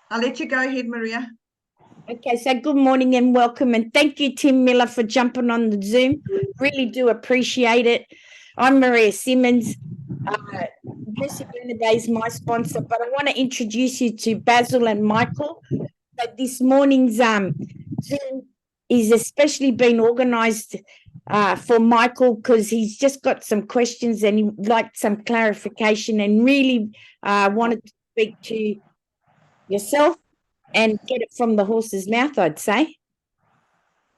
I'll let you go ahead, Maria. Okay, so good morning and welcome, and thank you, Tim Miller, for jumping on the Zoom. Really do appreciate it. I'm Maria Simmons. Lucy Bernabei is my sponsor, but I want to introduce you to Basil and Micheal. But this morning's Zoom is especially been organised for Micheal because he's just got some questions and he'd like some clarification and really wanted to speak to yourself and get it from the horse's mouth, I'd say.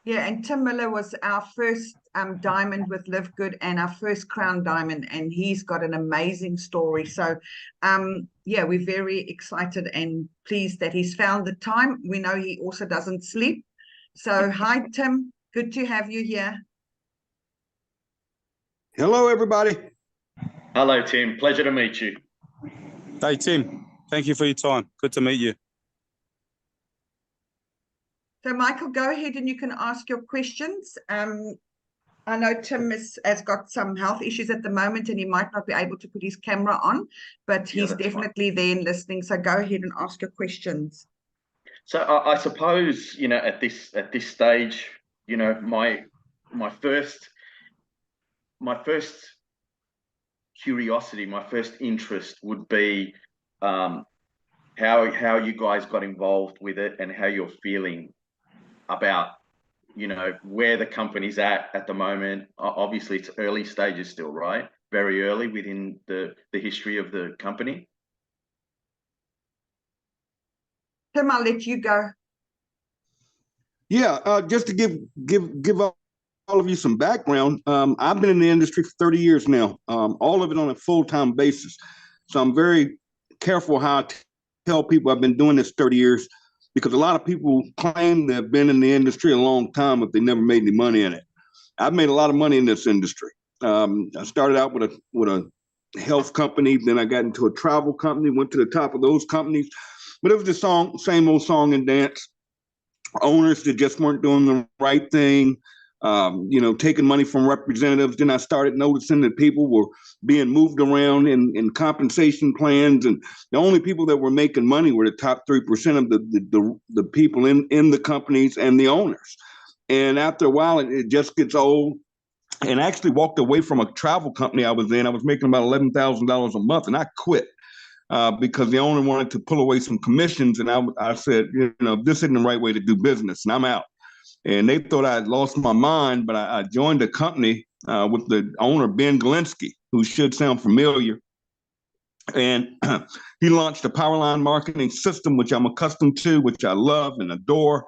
Yeah, and Tim Miller was our first diamond with LiveGood and our first crown diamond, and he's got an amazing story. So, yeah, we're very excited and pleased that he's found the time. We know he also doesn't sleep. So, hi, Tim. Good to have you here. Hello, everybody. Hello, Tim. Pleasure to meet you. Hey, Tim. Thank you for your time. Good to meet you. So, Micheal, go ahead and you can ask your questions. I know Tim has got some health issues at the moment and he might not be able to put his camera on, but he's definitely there and listening. So go ahead and ask your questions. So I suppose, at this stage, my first curiosity, my first interest would be how you guys got involved with it and how you're feeling about, where the company's at the moment. Obviously, it's early stages still, right? Very early within the history of the company. Tim, I'll let you go. Yeah, just to give all of you some background, I've been in the industry for 30 years now, all of it on a full-time basis. So I'm very careful how I tell people I've been doing this 30 years, because a lot of people claim they've been in the industry a long time, but they never made any money in it. I've made a lot of money in this industry. I started out with a health company, then I got into a travel company, went to the top of those companies, but it was the same old song and dance. Owners that just weren't doing the right thing, taking money from representatives. Then I started noticing that people were being moved around in compensation plans, and the only people that were making money were the top 3% of the people in the companies and the owners. And after a while, it just gets old. And I actually walked away from a travel company I was in. I was making about $11,000 a month, and I quit. Because the owner wanted to pull away some commissions, and I said, this isn't the right way to do business, and I'm out. And they thought I had lost my mind, but I joined the company with the owner, Ben Galinsky, who should sound familiar. And he launched a Powerline marketing system, which I'm accustomed to, which I love and adore.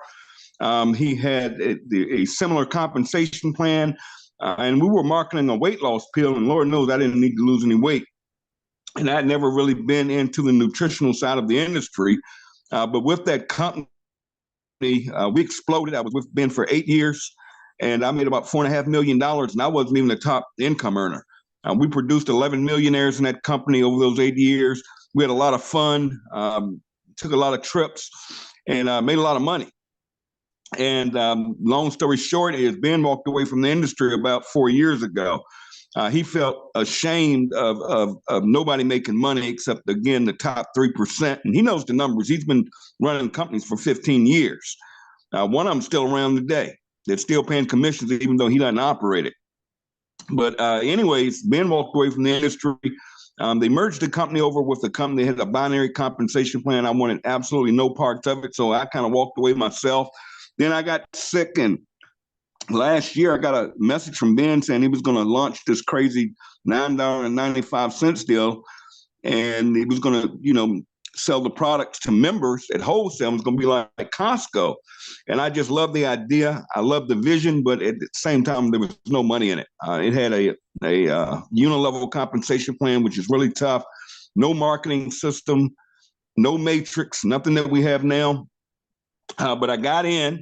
He had a similar compensation plan, and we were marketing a weight loss pill, and Lord knows I didn't need to lose any weight. And I'd never really been into the nutritional side of the industry. But with that company, we exploded. I was with Ben for 8 years, and I made about $4.5 million, and I wasn't even the top income earner. We produced 11 millionaires in that company over those 8 years. We had a lot of fun, took a lot of trips, and made a lot of money. And long story short is Ben walked away from the industry about 4 years ago. He felt ashamed of nobody making money except, again, the top 3%. And he knows the numbers. He's been running companies for 15 years. One of them still around today. They're still paying commissions even though he doesn't operate it. But anyways, Ben walked away from the industry. They merged the company over with a company that had a binary compensation plan. I wanted absolutely no parts of it, so I kind of walked away myself. Then I got sick, and last year, I got a message from Ben saying he was going to launch this crazy $9.95 deal, and he was going to, sell the products to members at wholesale. It was going to be like Costco. And I just love the idea. I love the vision, but at the same time, there was no money in it. It had a unilevel compensation plan, which is really tough. No marketing system, no matrix, nothing that we have now. But I got in,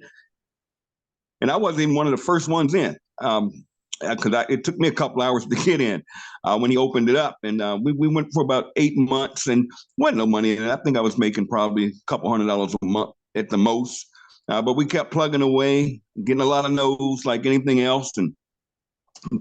and I wasn't even one of the first ones in, because it took me a couple hours to get in when he opened it up. And we went for about 8 months, and wasn't no money in it. I think I was making probably a couple $100 a month at the most. But we kept plugging away, getting a lot of no's like anything else. And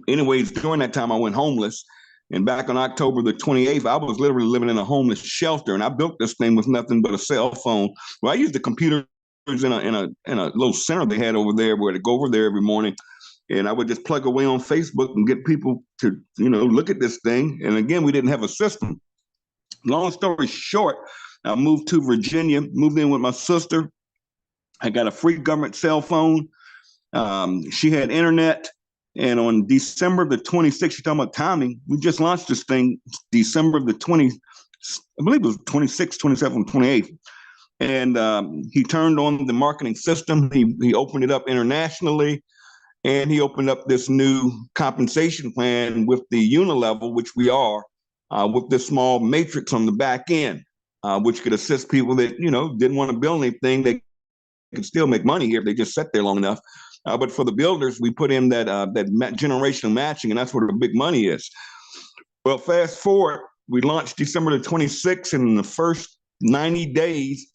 anyways, during that time, I went homeless. And back on October the 28th, I was literally living in a homeless shelter, and I built this thing with nothing but a cell phone. Well, I used the computers in a little center they had over there where to go over there every morning, and I would just plug away on Facebook and get people to, look at this thing. And again, we didn't have a system. Long story short, I moved to Virginia, moved in with my sister. I got a free government cell phone. She had internet. And on December the 26th, you're talking about timing, we just launched this thing December the 20th, I believe it was 26th, 27th, 28th. And he turned on the marketing system. He opened it up internationally. And he opened up this new compensation plan with the Unilevel, which we are, with this small matrix on the back end, which could assist people that, didn't want to build anything. They could still make money here if they just sat there long enough. But for the builders, we put in that generational matching, and that's where the big money is. Well, fast forward, we launched December the 26th, and in the first 90 days,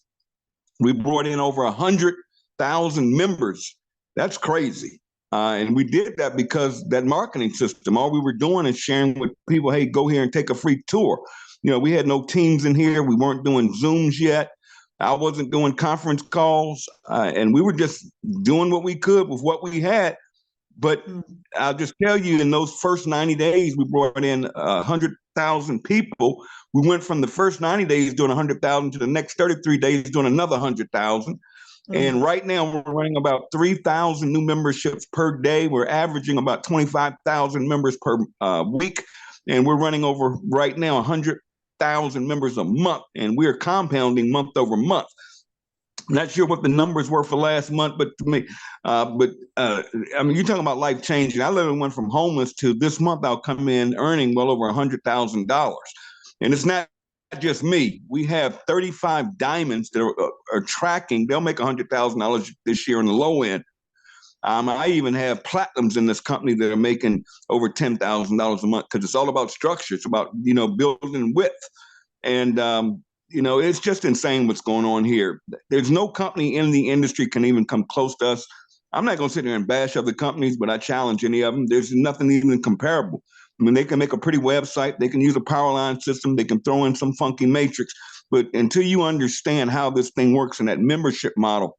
we brought in over 100,000 members. That's crazy. And we did that because that marketing system, all we were doing is sharing with people, hey, go here and take a free tour. We had no teams in here. We weren't doing Zooms yet. I wasn't doing conference calls, and we were just doing what we could with what we had. But I'll just tell you, in those first 90 days, we brought in 100,000 people. We went from the first 90 days doing 100,000 to the next 33 days doing another 100,000. And right now, we're running about 3,000 new memberships per day. We're averaging about 25,000 members per week. And we're running over right now 100,000 members a month. And we're compounding month over month. Not sure what the numbers were for last month, but to me, I mean, you're talking about life changing. I literally went from homeless to this month, I'll come in earning well over $100,000. And it's not just me. We have 35 diamonds that are tracking. They'll make $100,000 this year on the low end. I even have platinums in this company that are making over $10,000 a month because it's all about structure. It's about, building width. And, it's just insane what's going on here. There's no company in the industry can even come close to us. I'm not going to sit here and bash other companies, but I challenge any of them. There's nothing even comparable. I mean, they can make a pretty website. They can use a power line system. They can throw in some funky matrix. But until you understand how this thing works in that membership model,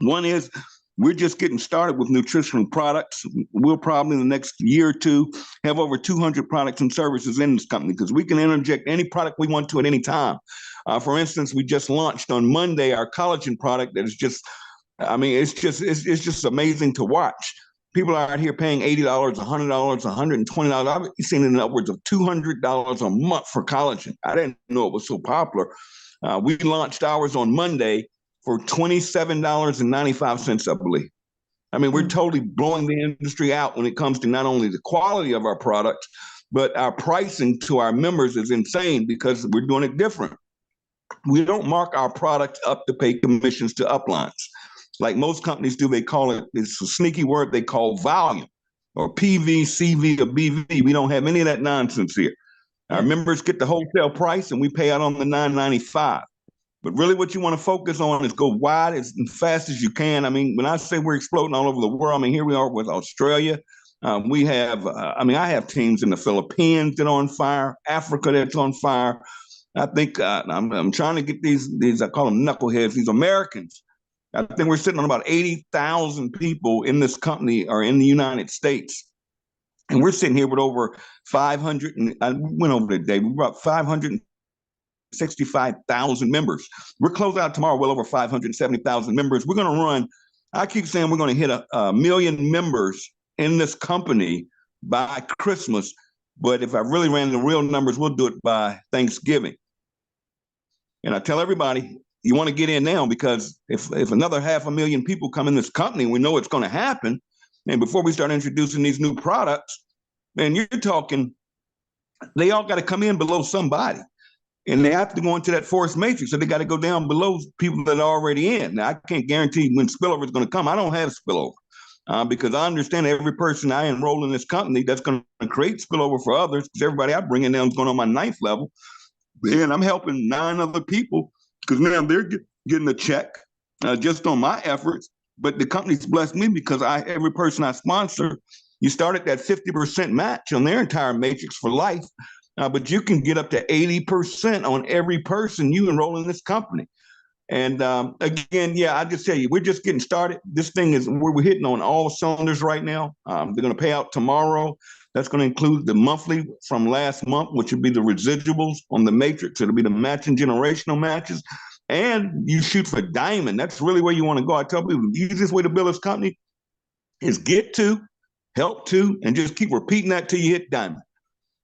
one is we're just getting started with nutritional products. We'll probably in the next year or two have over 200 products and services in this company because we can interject any product we want to at any time. For instance, we just launched on Monday our collagen product that is just, it's just amazing to watch. People are out here paying $80, $100, $120. I've seen it in upwards of $200 a month for collagen. I didn't know it was so popular. We launched ours on Monday for $27.95, I believe. I mean, we're totally blowing the industry out when it comes to not only the quality of our products, but our pricing to our members is insane because we're doing it different. We don't mark our products up to pay commissions to uplines. Like most companies do, they call it, it's a sneaky word they call volume or PV, CV, or BV. We don't have any of that nonsense here. Our members get the wholesale price and we pay out on the $9.95. But really what you want to focus on is go wide as fast as you can. I mean, when I say we're exploding all over the world, I mean, here we are with Australia. We have, I have teams in the Philippines that are on fire, Africa that's on fire. I think I'm trying to get these, I call them knuckleheads, these Americans. I think we're sitting on about 80,000 people in this company or in the United States. And we're sitting here with over 500, and I went over today, we brought 565,000 members. We're closing out tomorrow well over 570,000 members. We're going to run, I keep saying we're going to hit a million members in this company by Christmas. But if I really ran the real numbers, we'll do it by Thanksgiving. And I tell everybody, you want to get in now because if another 500,000 people come in this company, we know it's going to happen. And before we start introducing these new products, man, you're talking, they all got to come in below somebody. And they have to go into that force matrix. So they got to go down below people that are already in. Now, I can't guarantee when spillover is going to come. I don't have spillover because I understand every person I enroll in this company that's going to create spillover for others because everybody I bring in now is going on my 9th level. And I'm helping 9 other people because now they're getting a check just on my efforts. But the company's blessed me because every person I sponsor You start at that 50% match on their entire matrix for life, but you can get up to 80% on every person you enroll in this company. And again, yeah, I just tell you, we're just getting started. This thing is we're hitting on all cylinders right now. They're going to pay out tomorrow. That's going to include the monthly from last month, which would be the residuals on the matrix. It'll be the matching generational matches. And you shoot for diamond. That's really where you want to go. I tell people the easiest way to build this company is get to, help to, and just keep repeating that till you hit diamond.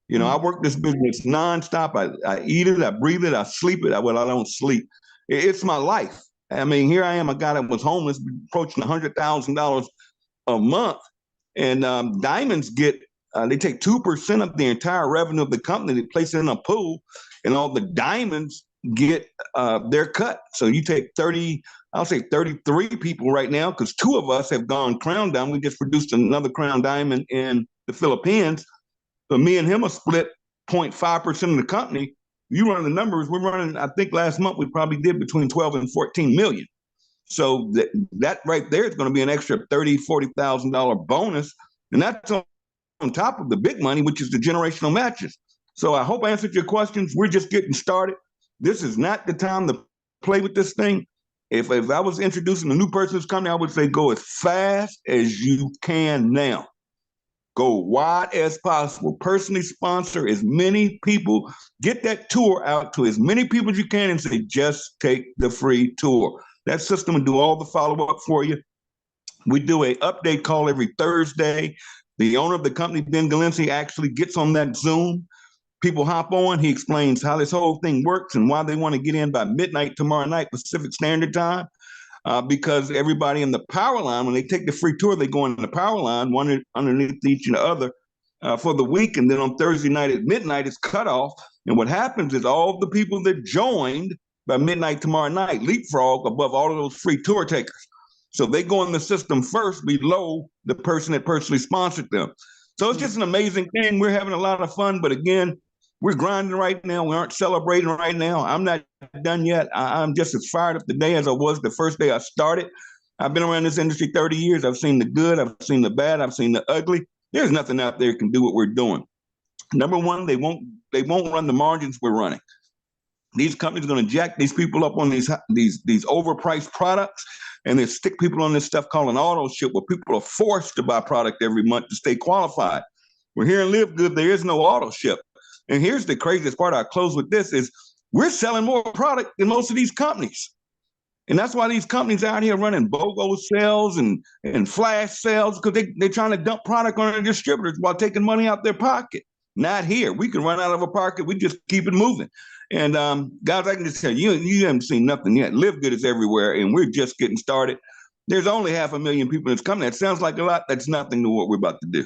You know, I work this business nonstop. I eat it, I breathe it, I sleep it. Well, I don't sleep. It's my life. I mean, here I am, a guy that was homeless, approaching $100,000 a month. And diamonds get, they take 2% of the entire revenue of the company, they place it in a pool, and all the diamonds get their cut. So you take 30, I'll say 33 people right now, because 2 of us have gone crown diamond. We just produced another crown diamond in the Philippines. So me and him are split 0.5% of the company. You run the numbers, we're running, I think last month we probably did between 12 and 14 million. So that right there is going to be an extra $30,000, $40,000 bonus. And that's on top of the big money, which is the generational matches. So I hope I answered your questions. We're just getting started. This is not the time to play with this thing. If I was introducing a new person to this company, I would say go as fast as you can now. Go wide as possible. Personally sponsor as many people. Get that tour out to as many people as you can and say, just take the free tour. That system will do all the follow-up for you. We do an update call every Thursday. The owner of the company, Ben Galensi, actually gets on that Zoom. People hop on. He explains how this whole thing works and why they want to get in by midnight tomorrow night, Pacific Standard Time. Because everybody in the power line, when they take the free tour, they go in the power line, one underneath each and the other for the week. And then on Thursday night at midnight, it's cut off. And what happens is all the people that joined by midnight tomorrow night leapfrog above all of those free tour takers. So they go in the system first below the person that personally sponsored them. So it's just an amazing thing. We're having a lot of fun. But again, we're grinding right now. We aren't celebrating right now. I'm not done yet. I'm just as fired up today as I was the first day I started. I've been around this industry 30 years. I've seen the good. I've seen the bad. I've seen the ugly. There's nothing out there that can do what we're doing. Number one, they won't run the margins we're running. These companies are going to jack these people up on these overpriced products, and they stick people on this stuff called an auto ship, where people are forced to buy product every month to stay qualified. We're here in LiveGood. There is no auto ship. And here's the craziest part. I'll close with this is we're selling more product than most of these companies. And that's why these companies out here running BOGO sales and flash sales, because they're trying to dump product on their distributors while taking money out their pocket. Not here. We can run out of a pocket. We just keep it moving. And guys, I can just tell you, you haven't seen nothing yet. LiveGood is everywhere, and we're just getting started. There's only 500,000 people in this company. That sounds like a lot. That's nothing to what we're about to do.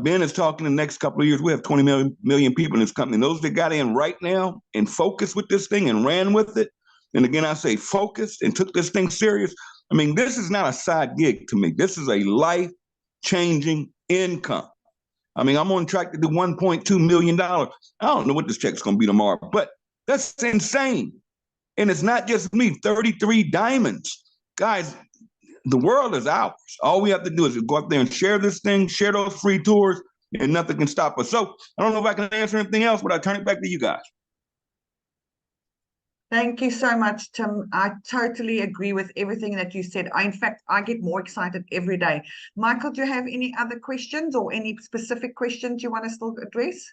Ben is talking the next couple of years, we have 20 million people in this company. And those that got in right now and focused with this thing and ran with it, and again, I say focused and took this thing serious. I mean, this is not a side gig to me. This is a life-changing income. I mean, I'm on track to do $1.2 million. I don't know what this check's going to be tomorrow, but that's insane. And it's not just me, 33 diamonds. Guys, the world is ours. All we have to do is go out there and share this thing, share those free tours, and nothing can stop us. So I don't know if I can answer anything else, but I'll turn it back to you guys. Thank you so much, Tim. I totally agree with everything that you said. In fact, I get more excited every day. Micheal, do you have any other questions or any specific questions you want to still address?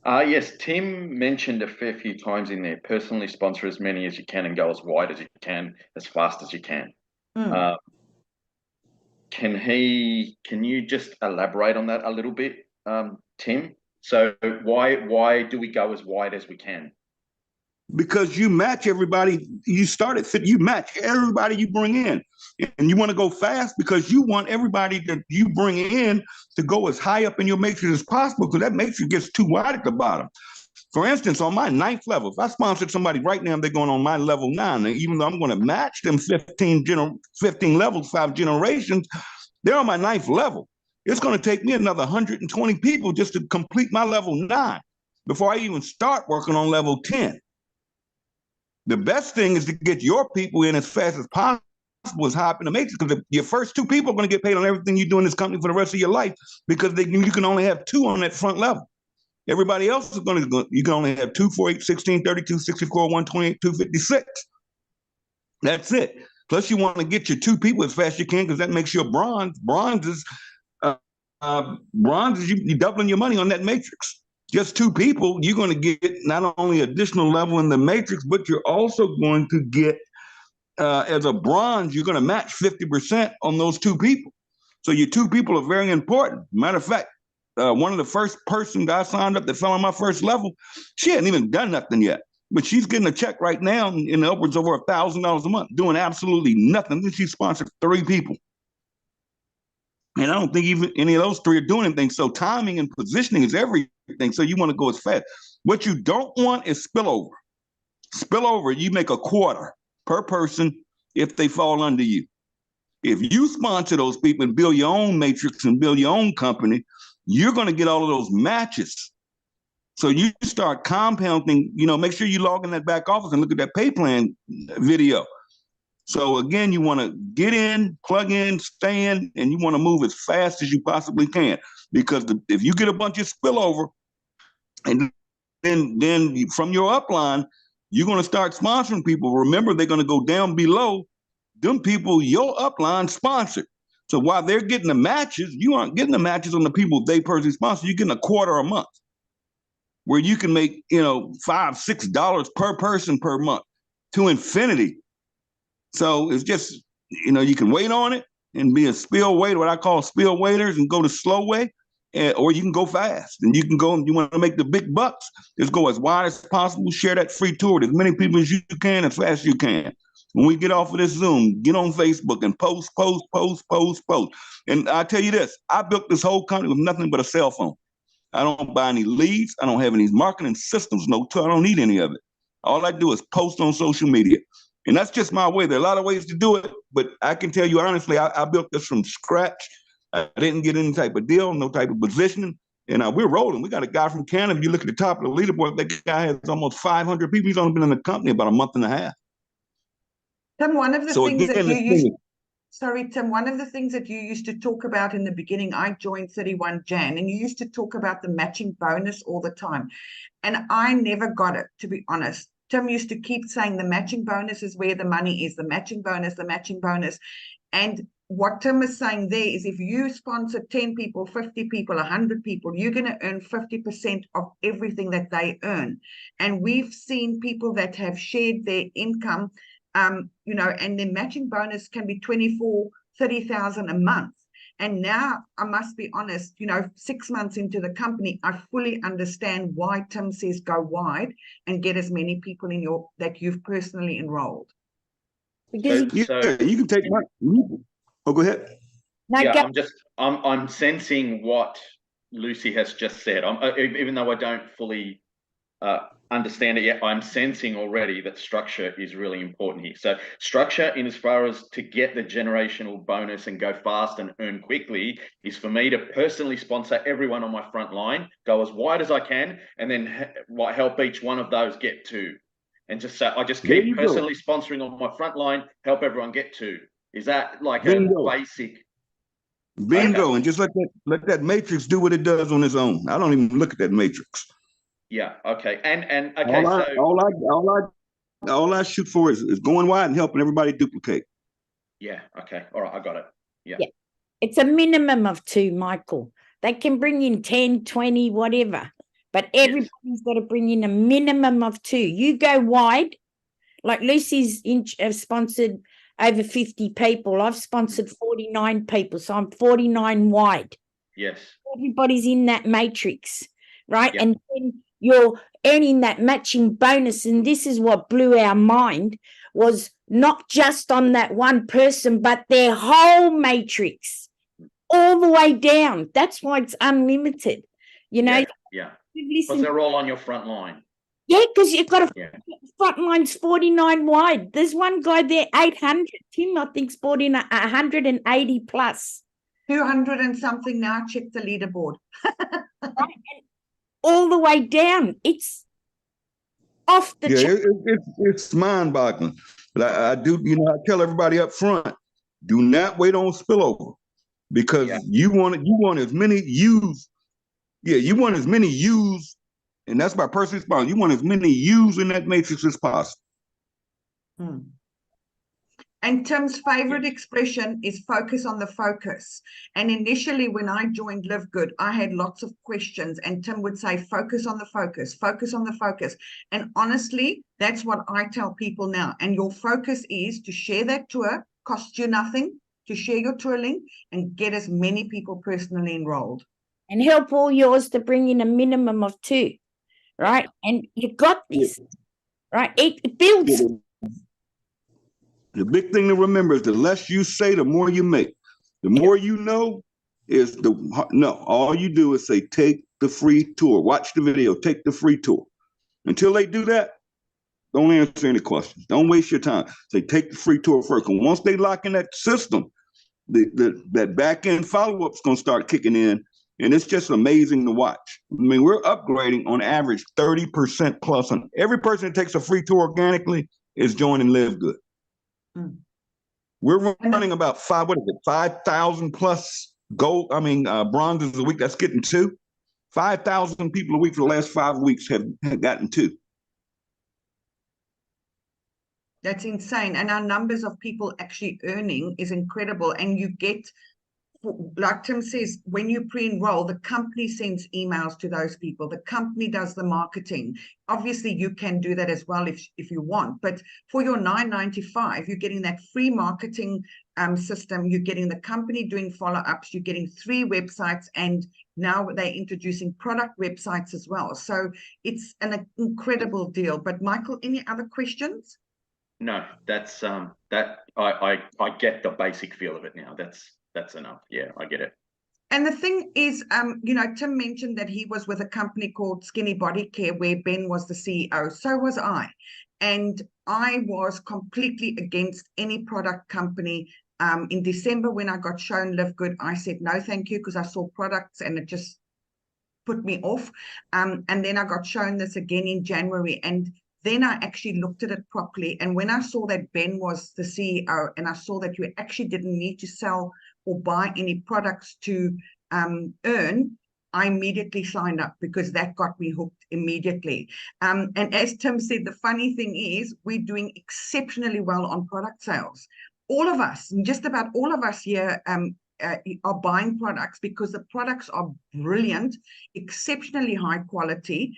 Yes, Tim mentioned a fair few times in there, personally sponsor as many as you can and go as wide as you can, as fast as you can. Can you just elaborate on that a little bit, Tim? So why do we go as wide as we can? Because you match everybody. You start at fit, you match everybody you bring in. And you want to go fast because you want everybody that you bring in to go as high up in your matrix as possible, because that matrix gets too wide at the bottom. For instance, on my 9th level, if I sponsored somebody right now, they're going on my level 9, and even though I'm going to match them 15 levels, 5 generations, they're on my 9th level. It's going to take me another 120 people just to complete my level 9 before I even start working on level 10. The best thing is to get your people in as fast as possible is high up in the matrix, because your first two people are going to get paid on everything you do in this company for the rest of your life, because you can only have two on that front level. Everybody else is going to go, you can only have 2, 4, 8, 16, 32, 64, 128, 256. That's it. Plus, you want to get your two people as fast as you can, because that makes you a bronze. Bronze is you doubling your money on that matrix. Just two people, you're going to get not only additional level in the matrix, but you're also going to get, as a bronze, you're going to match 50% on those two people. So your two people are very important. Matter of fact, one of the first persons I signed up that fell on my first level, she hadn't even done nothing yet, but she's getting a check right now in upwards over $1,000 a month, doing absolutely nothing. She sponsored 3 people. And I don't think even any of those 3 are doing anything. So timing and positioning is everything. So you want to go as fast. What you don't want is spillover. Spillover, you make a quarter per person if they fall under you. If you sponsor those people and build your own matrix and build your own company, you're going to get all of those matches. So you start compounding, make sure you log in that back office and look at that pay plan video. So again, you want to get in, plug in, stay in, and you want to move as fast as you possibly can. Because if you get a bunch of spillover, and then from your upline, you're going to start sponsoring people. Remember, they're going to go down below them people your upline sponsored. So while they're getting the matches, you aren't getting the matches on the people they personally sponsor. You're getting a quarter a month, where you can make, $5, $6 per person per month to infinity. So it's just, you can wait on it and be a spill waiter, what I call spill waiters, and go the slow way, or you can go fast. And you can go, and you want to make the big bucks, just go as wide as possible, share that free tour with as many people as you can, as fast as you can. When we get off of this Zoom, get on Facebook and post. And I tell you this, I built this whole company with nothing but a cell phone. I don't buy any leads. I don't have any marketing systems, I don't need any of it. All I do is post on social media. And that's just my way. There are a lot of ways to do it, but I can tell you honestly, I built this from scratch. I didn't get any type of deal, no type of positioning. And we're rolling. We got a guy from Canada. If you look at the top of the leaderboard, that guy has almost 500 people. He's only been in the company about a month and a half. Tim, one of the things that you used, sorry, Tim, one of the things that you used to talk about in the beginning, I joined 31 Jan, and you used to talk about the matching bonus all the time. And I never got it, to be honest. Tim used to keep saying the matching bonus is where the money is, the matching bonus, the matching bonus. And what Tim is saying there is, if you sponsor 10 people, 50 people, 100 people, you're going to earn 50% of everything that they earn. And we've seen people that have shared their income, and their matching bonus can be 24, 30,000 a month. And now, I must be honest, 6 months into the company, I fully understand why Tim says go wide and get as many people in that you've personally enrolled. Because you can take my. Oh, go ahead. I'm sensing what Lucy has just said. Even though I don't fully understand it yet, I'm sensing already that structure is really important here. So structure, in as far as to get the generational bonus and go fast and earn quickly, is for me to personally sponsor everyone on my front line, go as wide as I can, and then help each one of those get 2. And just so I just keep personally sponsoring on my front line, help everyone get 2. Is that like a basic? Bingo. Okay. And just let that matrix do what it does on its own. I don't even look at that matrix. Yeah. Okay. And okay. All I shoot for is going wide and helping everybody duplicate. Yeah. Okay. All right. I got it. Yeah. It's a minimum of 2, Michael. They can bring in 10, 20, whatever, but everybody's got to bring in a minimum of 2. You go wide, like Lucy's sponsored over 50 people. I've sponsored 49 people, so I'm 49 wide. Yes. Everybody's in that matrix, right? Yep. And then you're earning that matching bonus, and this is what blew our mind, was not just on that one person, but their whole matrix, all the way down. That's why it's unlimited, Yeah. Because they're all on your front line. Yeah, because you've got front line's 49 wide. There's one guy there, 800. Tim, I think, bought in 180 plus. 200 and something now. Check the leaderboard. All the way down. It's off the it's mind-boggling. But I do, I tell everybody up front, do not wait on spillover because you want as many U's. Yeah, you want as many U's, and that's my personal response. You want as many U's in that matrix as possible. And Tim's favorite expression is focus on the focus. And initially, when I joined LiveGood, I had lots of questions, and Tim would say, focus on the focus, focus on the focus. And honestly, that's what I tell people now. And your focus is to share that tour, costs you nothing, to share your tour link and get as many people personally enrolled. And help all yours to bring in a minimum of 2, right? And you got this, right? It builds. The big thing to remember is the less you say, the more you make. The more you know is all you do is say, take the free tour, watch the video, take the free tour. Until they do that, don't answer any questions. Don't waste your time. Say, take the free tour first. And once they lock in that system, that back end follow-up is going to start kicking in. And it's just amazing to watch. I mean, we're upgrading on average 30% plus on every person that takes a free tour organically is joining LiveGood. We're running about 5,000 plus bronzes a week. That's getting 2. 5,000 people a week for the last 5 weeks have gotten 2. That's insane. And our numbers of people actually earning is incredible. And you get, like Tim says, when you pre-enroll, the company sends emails to those people. The company does the marketing. Obviously, you can do that as well if you want. But for your $9.95, you're getting that free marketing system. You're getting the company doing follow-ups. You're getting 3 websites, and now they're introducing product websites as well. So it's an incredible deal. But Michael, any other questions? No, that's that I get the basic feel of it now. That's enough. Yeah, I get it. And the thing is, Tim mentioned that he was with a company called Skinny Body Care, where Ben was the CEO. So was I. And I was completely against any product company. In December, when I got shown LiveGood, I said, no, thank you, because I saw products and it just put me off. And then I got shown this again in January. And then I actually looked at it properly. And when I saw that Ben was the CEO and I saw that you actually didn't need to sell or buy any products to earn, I immediately signed up because that got me hooked immediately. And as Tim said, the funny thing is we're doing exceptionally well on product sales. All of us, just about all of us here are buying products because the products are brilliant, exceptionally high quality,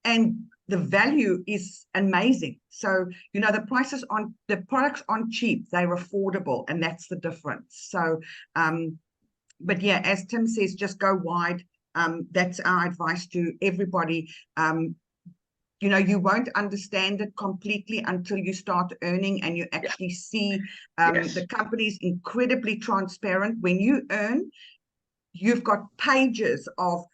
and the value is amazing. So, the prices on the products aren't cheap, they're affordable, and that's the difference. So, but yeah, as Tim says, just go wide. That's our advice to everybody. You won't understand it completely until you start earning and you actually see the company's incredibly transparent. When you earn, you've got pages of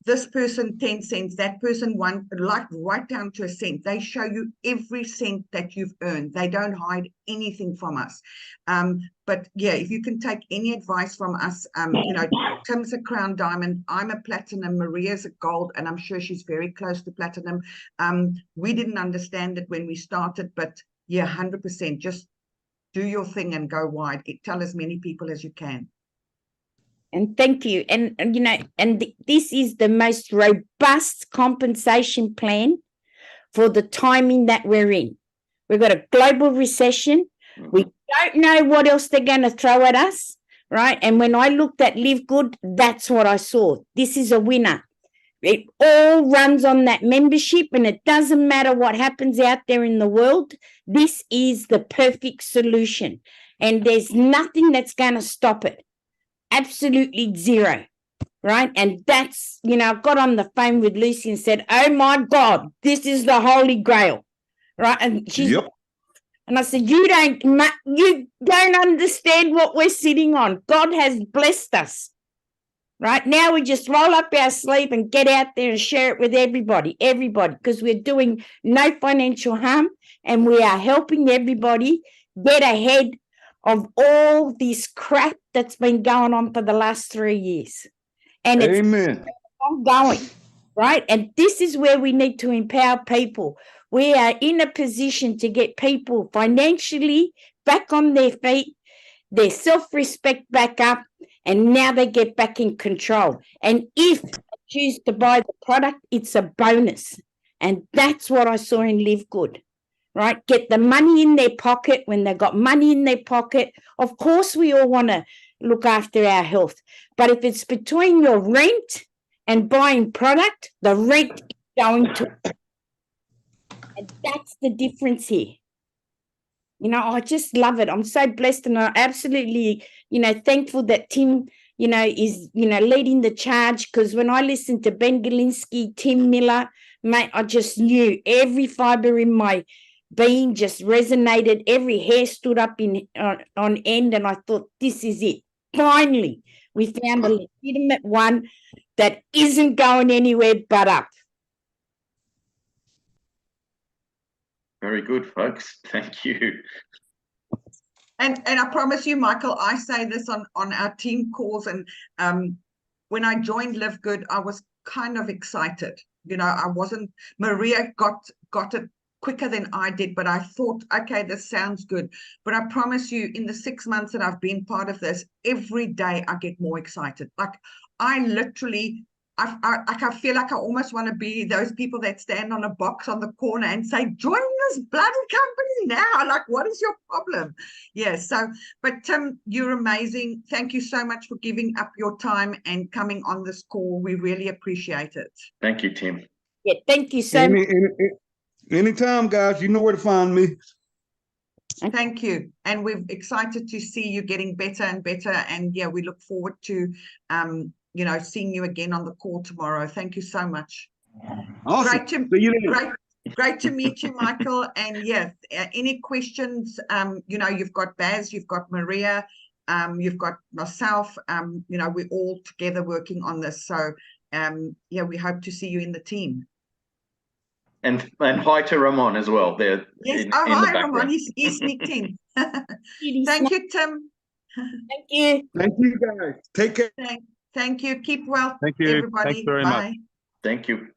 this person 10 cents, that person 1, like right down to a cent. They show you every cent that you've earned. They don't hide anything from us. But yeah, if you can take any advice from us, Tim's a crown diamond, I'm a platinum, Maria's a gold, and I'm sure she's very close to platinum. We didn't understand it when we started, but yeah, 100%. Just do your thing and go wide. Tell as many people as you can. And thank you. And this is the most robust compensation plan for the timing that we're in. We've got a global recession. We don't know what else they're going to throw at us, right? And when I looked at LiveGood, that's what I saw. This is a winner. It all runs on that membership, and it doesn't matter what happens out there in the world. This is the perfect solution, and there's nothing that's going to stop it. Absolutely zero, right? And that's, I got on the phone with Lucy and said, oh my God, this is the Holy Grail, right? And she's, and I said, you don't understand what we're sitting on. God has blessed us, right? Now we just roll up our sleeve and get out there and share it with everybody, because we're doing no financial harm and we are helping everybody get ahead of all this crap that's been going on for the last 3 years. And it's ongoing, right? And this is where we need to empower people. We are in a position to get people financially back on their feet, their self-respect back up, and now they get back in control. And if they choose to buy the product, it's a bonus. And that's what I saw in LiveGood, right? Get the money in their pocket. When they've got money in their pocket, of course we all want to look after our health. But if it's between your rent and buying product, the rent is going to... And that's the difference here. You know, I just love it. I'm so blessed, and I'm absolutely, thankful that Tim, is, leading the charge, because when I listened to Ben Galinsky, Tim Miller, mate, I just knew every fiber in my being just resonated. Every hair stood up on end, and I thought, this is it. Finally, we found a legitimate one that isn't going anywhere but up. Very good, folks. Thank you. And I promise you, Micheal, I say this on our team calls, and when I joined LiveGood, I was kind of excited. I wasn't. Maria got it quicker than I did, but I thought, okay, this sounds good. But I promise you, in the 6 months that I've been part of this, every day I get more excited. Like, I literally, I feel like I almost want to be those people that stand on a box on the corner and say, join this bloody company now. Like, what is your problem? Yes. So, but Tim, you're amazing. Thank you so much for giving up your time and coming on this call. We really appreciate it. Thank you, Tim. Yeah, thank you so much. Anytime, guys, you know where to find me. Thank you. And we're excited to see you getting better and better. And yeah, we look forward to, seeing you again on the call tomorrow. Thank you so much. Awesome. Great to meet you, Micheal. And yeah, any questions, you've got Baz, you've got Maria, you've got myself, we're all together working on this. So yeah, we hope to see you in the team. And hi to Ramon as well. There. Yes. Hi, Ramon. He's sneaked in. Thank you, Tim. Thank you. Thank you, guys. Take care. Thank you. Keep well, Thank you. everybody. Thanks very Bye. much. Thank you.